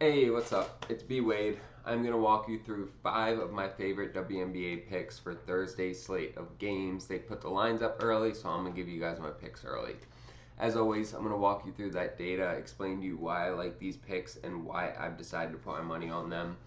Hey, what's up? It's BWADE. I'm going to walk you through 5 of my favorite WNBA picks for Thursday's slate of games. They put the lines up early, so I'm going to give you guys my picks early. As always, I'm going to walk you through that data, explain to you why I like these picks and why I've decided to put my money on them.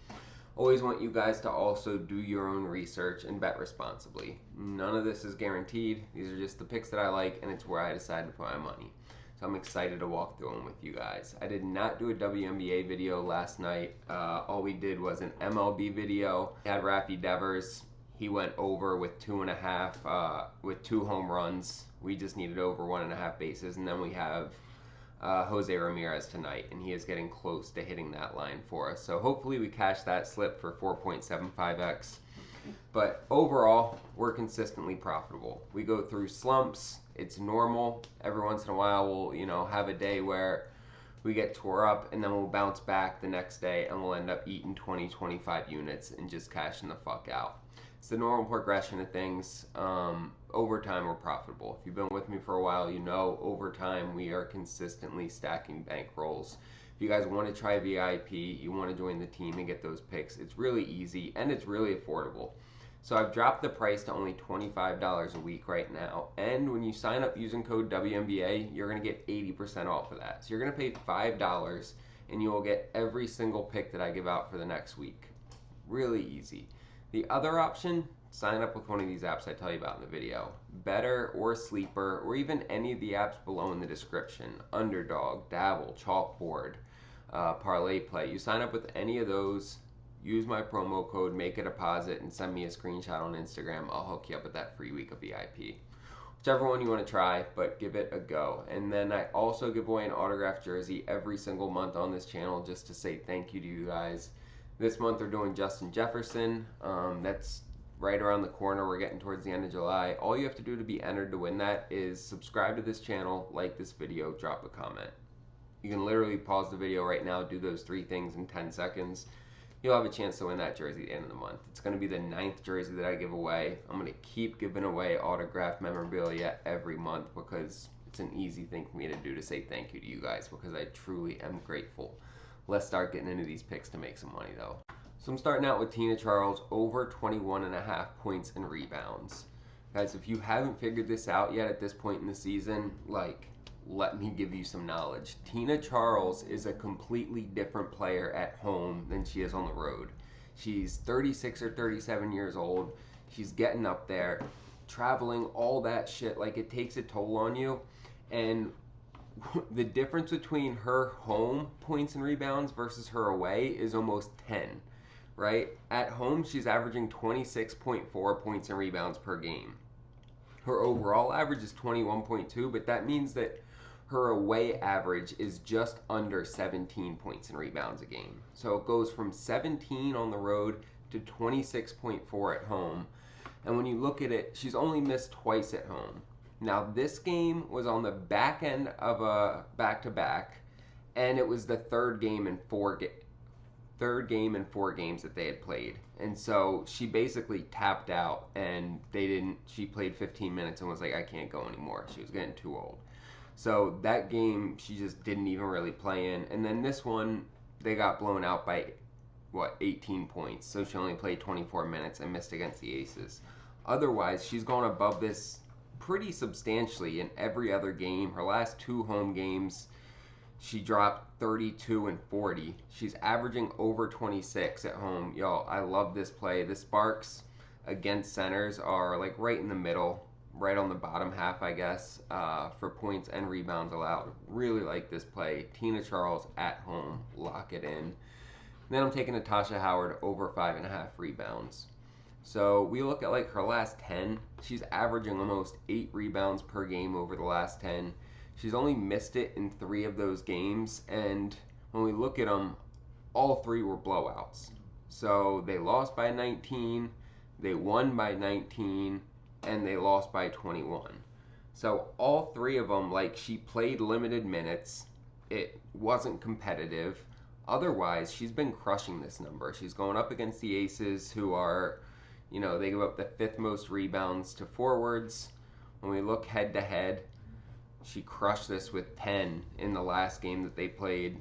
Always want you guys to also do your own research and bet responsibly. None of this is guaranteed. These are just the picks that I like, and it's where I decided to put my money. So I'm excited to walk through them with you guys. I did not do a WNBA video last night. All we did was an MLB video. We had Rafi Devers. He went over with 2.5 with 2 home runs. We just needed over 1.5 bases, and then we have Jose Ramirez tonight, and he is getting close to hitting that line for us. So hopefully we cash that slip for 4.75x. But overall, we're consistently profitable. We go through slumps. It's normal. Every once in a while, we'll have a day where we get tore up, and then we'll bounce back the next day, and we'll end up eating 20, 25 units and just cashing the fuck out. It's the normal progression of things. Over time, we're profitable. If you've been with me for a while, you know over time we are consistently stacking bankrolls. If you guys want to try VIP, you want to join the team and get those picks, it's really easy and it's really affordable. So I've dropped the price to only $25 a week right now. And when you sign up using code WNBA, you're going to get 80% off of that. So you're going to pay $5 and you will get every single pick that I give out for the next week. Really easy. The other option, sign up with one of these apps I tell you about in the video. Betr or Sleeper, or even any of the apps below in the description. Underdog, Dabble, Chalkboard, Parlay Play. You sign up with any of those, use my promo code, make a deposit, and send me a screenshot on Instagram. I'll hook you up with that free week of VIP. Whichever one you want to try, but give it a go. And then I also give away an autographed jersey every single month on this channel just to say thank you to you guys. This month we're doing Jefferson. That's right around the corner. We're getting towards the end of July. All you have to do to be entered to win that is subscribe to this channel, like this video, drop a comment. You can literally pause the video right now, do those 3 things in 10 seconds. You'll have a chance to win that jersey at the end of the month. It's going to be the 9th jersey that I give away. I'm going to keep giving away autographed memorabilia every month because it's an easy thing for me to do to say thank you to you guys because I truly am grateful. Let's start getting into these picks to make some money though. So I'm starting out with Tina Charles over 21.5 points and rebounds. Guys, if you haven't figured this out yet at this point in the season, let me give you some knowledge. Tina Charles is a completely different player at home than she is on the road. She's 36 or 37 years old. She's getting up there, traveling, all that shit. It takes a toll on you. And the difference between her home points and rebounds versus her away is almost 10, right? At home, she's averaging 26.4 points and rebounds per game. Her overall average is 21.2, but that means that her away average is just under 17 points and rebounds a game. So it goes from 17 on the road to 26.4 at home. And when you look at it, she's only missed twice at home. Now, this game was on the back end of a back-to-back, and it was the third game in 4 games that they had played. And so she basically tapped out, and she played 15 minutes and was like, I can't go anymore. She was getting too old. So that game, she just didn't even really play in. And then this one, they got blown out by, 18 points. So she only played 24 minutes and missed against the Aces. Otherwise, she's gone above this pretty substantially in every other game. Her last 2 home games, she dropped 32 and 40. She's averaging over 26 at home. Y'all, I love this play. The sparks against centers are right in the middle, right on the bottom half, I guess, for points and rebounds allowed. Really like this play. Tina Charles at home. Lock it in. And then I'm taking Natasha Howard over 5.5 rebounds. So we look at her last 10. She's averaging almost 8 rebounds per game over the last 10. She's only missed it in 3 of those games. And when we look at them, all 3 were blowouts. So they lost by 19, they won by 19, and they lost by 21. So all 3 of them, she played limited minutes. It wasn't competitive. Otherwise, she's been crushing this number. She's going up against the Aces, who are, they give up the 5th most rebounds to forwards. When we look head to head, she crushed this with 10 in the last game that they played.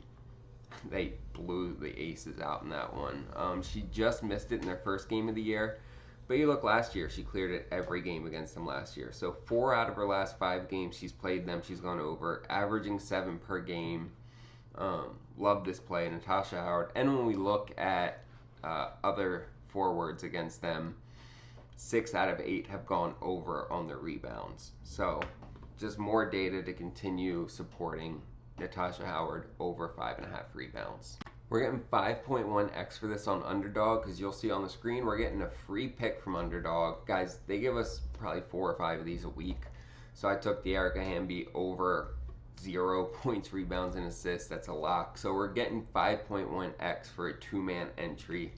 they blew the aces out in that one. She just missed it in their first game of the year. But you look last year, she cleared it every game against them last year. So 4 out of her last 5 games she's played them, she's gone over, averaging 7 per game. Love this play, Natasha Howard. And when we look at other forwards against them, 6 out of 8 have gone over on their rebounds. So just more data to continue supporting Natasha Howard over 5.5 rebounds. We're getting 5.1x for this on Underdog because you'll see on the screen we're getting a free pick from Underdog. Guys, they give us probably 4 or 5 of these a week. So I took the Erica Hamby over 0 points, rebounds, and assists. That's a lock. So we're getting 5.1x for a 2-man entry.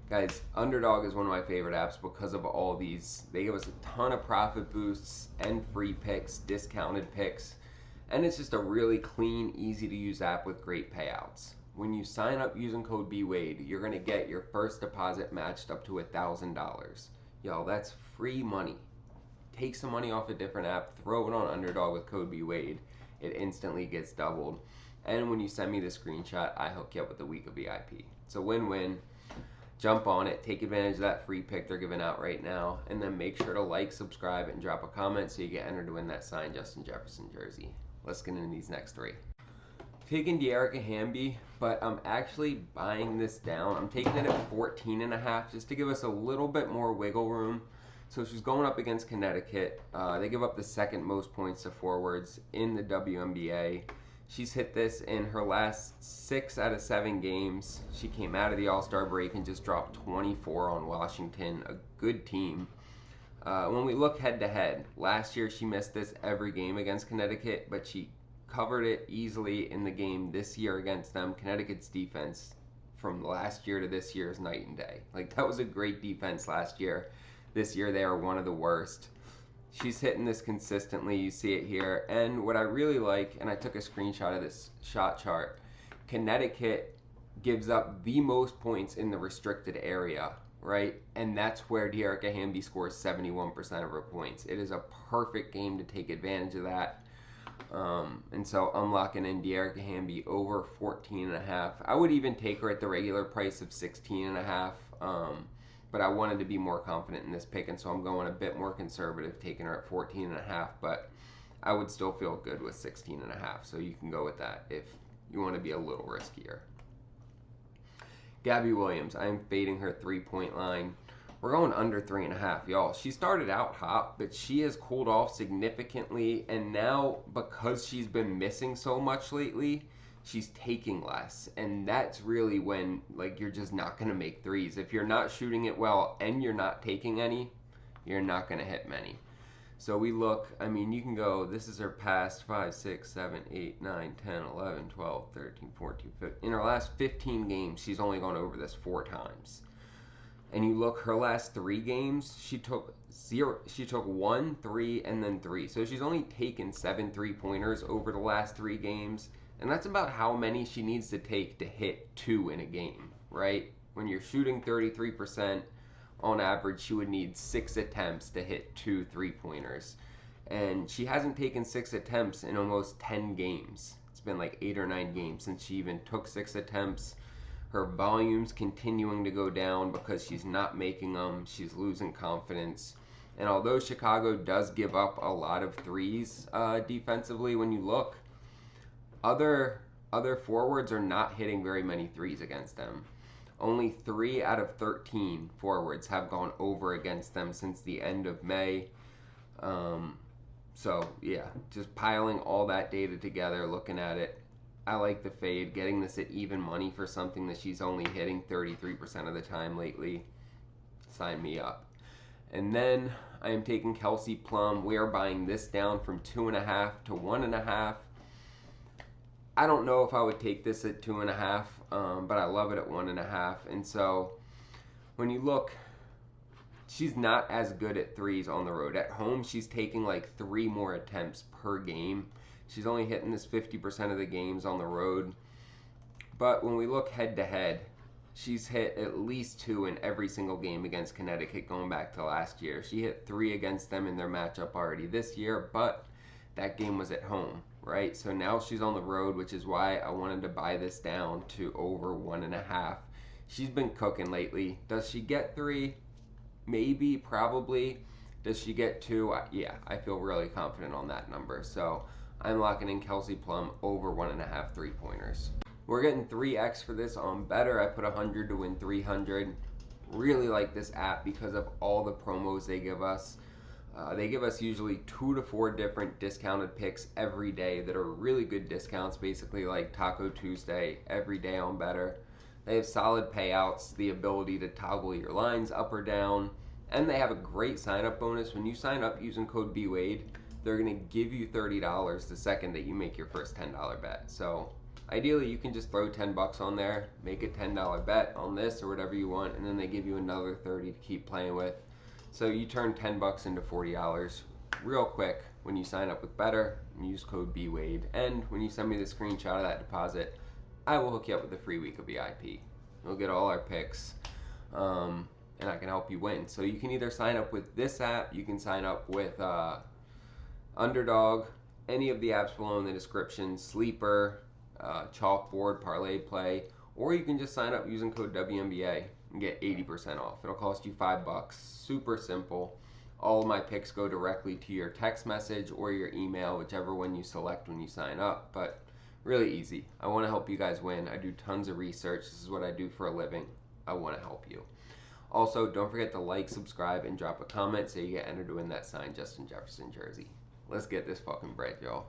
Guys, Underdog is one of my favorite apps because of all these. They give us a ton of profit boosts and free picks, discounted picks. And it's just a really clean, easy to use app with great payouts. When you sign up using code BWADE, you're going to get your first deposit matched up to $1,000. Y'all, that's free money. Take some money off a different app, throw it on Underdog with code BWADE. It instantly gets doubled. And when you send me the screenshot, I hook you up with a week of VIP. It's a win-win. Jump on it, take advantage of that free pick they're giving out right now, and then make sure to like, subscribe, and drop a comment so you get entered to win that signed Justin Jefferson jersey. Let's get into these next 3. Taking the Erica Hamby, but I'm actually buying this down. I'm taking it at 14.5 just to give us a little bit more wiggle room. So she's going up against Connecticut. They give up the 2nd most points to forwards in the WNBA. She's hit this in her last 6 out of 7 games. She came out of the All-Star break and just dropped 24 on Washington, a good team. When we look head-to-head, last year she missed this every game against Connecticut, but she covered it easily in the game this year against them. Connecticut's defense from last year to this year is night and day. Like, that was a great defense last year. This year they are one of the worst. She's hitting this consistently. You see it here. And what I really like, and I took a screenshot of this shot chart, Connecticut gives up the most points in the restricted area, right? And that's where Erica Hamby scores 71% of her points. It is a perfect game to take advantage of that. And so I'm locking in Erica Hamby over 14.5. I would even take her at the regular price of 16.5. But I wanted to be more confident in this pick, and so I'm going a bit more conservative, taking her at 14.5. But I would still feel good with 16.5. So you can go with that if you want to be a little riskier. Gabby Williams, I'm fading her 3-point line. We're going under 3.5, y'all. She started out hot, but she has cooled off significantly, and now because she's been missing so much lately, she's taking less, and that's really when, like, you're just not going to make threes. If you're not shooting it well and you're not taking any, you're not going to hit many. So we look, I mean, you can go, this is her past 5, 6, 7, 8, 9, 10, 11, 12, 13, 14, 15. In her last 15 games, she's only gone over this 4 times. And you look, her last 3 games, she took 1, 3, and then 3. So she's only taken 7 3-pointers over the last 3 games. And that's about how many she needs to take to hit 2 in a game, right? When you're shooting 33%, on average, she would need 6 attempts to hit 2 3-pointers. And she hasn't taken 6 attempts in almost 10 games. It's been like 8 or 9 games since she even took 6 attempts. Her volume's continuing to go down because she's not making them. She's losing confidence. And although Chicago does give up a lot of threes defensively, when you look, other forwards are not hitting very many threes against them. Only 3 out of 13 forwards have gone over against them since the end of May. So, yeah, just piling all that data together, looking at it. I like the fade, getting this at even money for something that she's only hitting 33% of the time lately. Sign me up. And then I am taking Kelsey Plum. We are buying this down from 2.5 to 1.5. I don't know if I would take this at 2.5, but I love it at 1.5. And so when you look, she's not as good at threes on the road. At home, she's taking like 3 more attempts per game. She's only hitting this 50% of the games on the road. But when we look head to head, she's hit at least 2 in every single game against Connecticut going back to last year. She hit 3 against them in their matchup already this year, but that game was at home. right? So now she's on the road, which is why I wanted to buy this down to over 1.5. She's been cooking lately. Does she get 3? Maybe, probably. Does she get 2? Yeah, I feel really confident on that number. So I'm locking in Kelsey Plum over 1.5 3-pointers. We're getting 3x for this on Betr. I put 100 to win 300. Really like this app because of all the promos they give us. They give us usually 2 to 4 different discounted picks every day that are really good discounts, basically like Taco Tuesday every day on Betr. They have solid payouts, the ability to toggle your lines up or down, and they have a great sign up bonus. When you sign up using code BWADE, they're going to give you $30 the second that you make your first $10 bet. So ideally, you can just throw 10 bucks on there, make a $10 bet on this or whatever you want, and then they give you another 30 to keep playing with. So you turn 10 bucks into $40 real quick when you sign up with Betr and use code BWADE. And when you send me the screenshot of that deposit, I will hook you up with a free week of VIP. You'll get all our picks, and I can help you win. So you can either sign up with this app, you can sign up with Underdog, any of the apps below in the description, Sleeper, Chalkboard, Parlay Play, or you can just sign up using code WNBA and get 80% off. It'll cost you $5. Super simple. All of my picks go directly to your text message or your email, whichever one you select when you sign up. But really easy. I want to help you guys win. I do tons of research. This is what I do for a living. I want to help you. Also, don't forget to like, subscribe, and drop a comment so you get entered to win that signed Justin Jefferson jersey. Let's get this fucking bread, y'all.